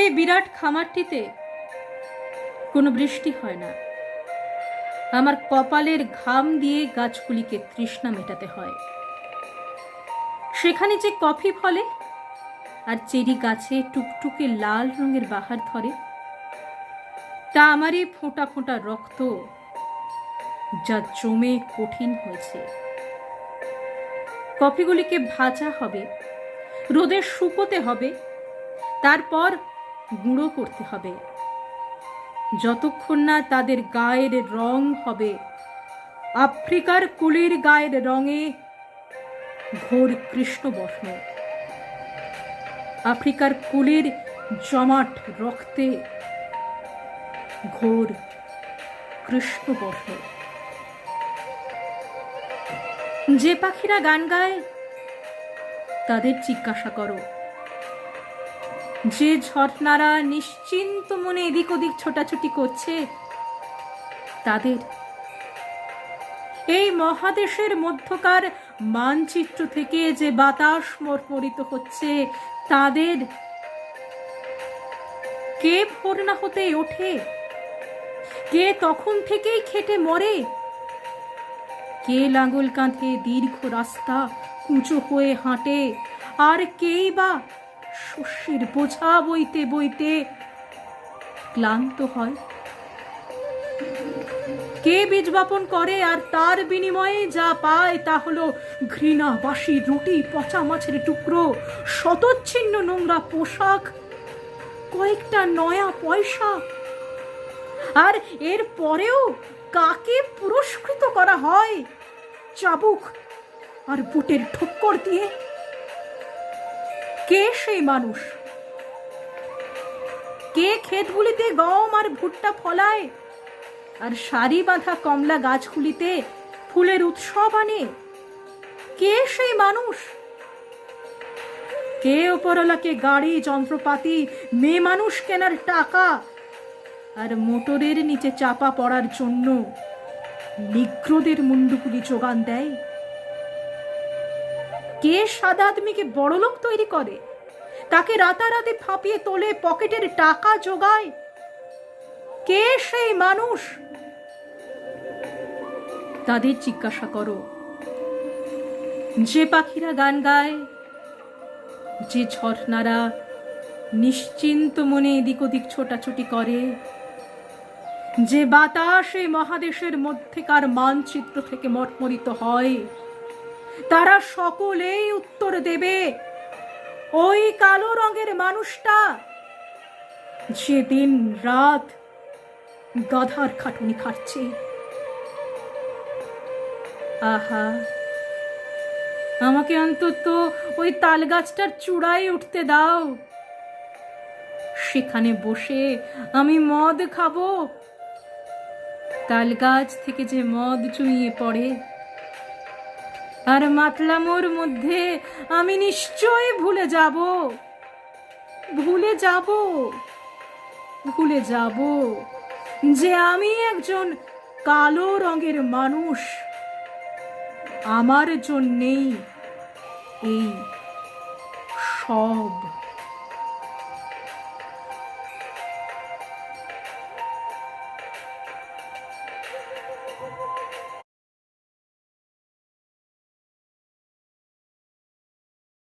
সেই বিরাট খামারটিতে কোনো বৃষ্টি হয় না। আমার কপালের ঘাম দিয়ে গাছগুলিকে তৃষ্ণা মেটাতে হয়। সেখানে যে কফি ফলে আর চেরি গাছে টুকটুকে লাল রঙের বাহার ধরে, তা আমারই ফোঁটা ফোঁটা রক্ত, যা জমে কঠিন হয়েছে। কফিগুলিকে ভাজা হবে, রোদে শুকোতে হবে, তারপর গুঁড়ো করতে হবে, যতক্ষণ না তাদের গায়ের রং হবে আফ্রিকার কুলির গায়ের রঙে ঘোর কৃষ্ণবর্ণ। আফ্রিকার কুলির জমাট রক্তে ঘোর কৃষ্ণবর্ণ। যে পাখিরা গান গায় তাদের জিজ্ঞাসা করো। যে ঝর্ণারা নিশ্চিন্ত মনে এদিক ওদিক ছোটাছুটি করছে তাদের। এই মহাদেশের মধ্যকার মানচিত্র থেকে যে বাতাস মর্মরিত হচ্ছে তাদের। কে ভোর না হতে ওঠে, কে তখন থেকেই খেটে মরে, কে লাঙ্গল কাঁধে দীর্ঘ রাস্তা কুঁচো হয়ে হাঁটে, আর কেই বা শস্যের বোঝা বইতে বইতে ক্লান্ত হয়। কে বীজ বপন করে আর তার বিনিময়ে যা পায় তা হলো ঘৃণা বাসি রুটি, পচা মাছের টুকরো, শতচ্ছিন্ন নোংরা পোশাক, কয়েকটা নয়া পয়সা। আর এর পরেও কাকে পুরস্কৃত করা হয় চাবুক আর বুটের ঠক্কর দিয়ে? কে সেই মানুষ? কে ক্ষেতগুলিতে গম আর ভুট্টা ফলায় আর সারি বাঁধা কমলা গাছগুলিতে ফুলের উৎসব আনে? কে সেই মানুষ? কে ওপরওয়ালাকে গাড়ি, যন্ত্রপাতি, মেয়ে মানুষ কেনার টাকা আর মোটরের নিচে চাপা পড়ার জন্য নিগ্রোদের মুন্ডুগুলি যোগান দেয়? কে সাদা আদমিকে বড়লোক তৈরি করে, তাকে রাতারাতি ফাঁপিয়ে তোলে, পকেটের টাকা জোগায়? কে সেই মানুষ? তাদের জিজ্ঞাসা করো। যে পাখিরা গান গায়, যে ঝর্ণারা নিশ্চিন্ত মনে এদিক ওদিক ছোটাছুটি করে, যে বাতাস এই মহাদেশের মধ্যেকার মানচিত্র থেকে মর্মরিত হয়, তারা সকলেই উত্তর দেবে ওই কালো রঙের মানুষটা যে দিন রাত গাধার খাটুনি খাচ্ছে। আহা, আমাকে অন্তত ওই তাল গাছটার চূড়ায় উঠতে দাও। সেখানে বসে আমি মদ খাবো। তাল গাছ থেকে যে মদ চুইয়ে পড়ে, আর মাতলামোর মধ্যে আমি নিশ্চয় ভুলে যাব যে আমি একজন কালো রঙের মানুষ। আমার জন্যেই এই সব।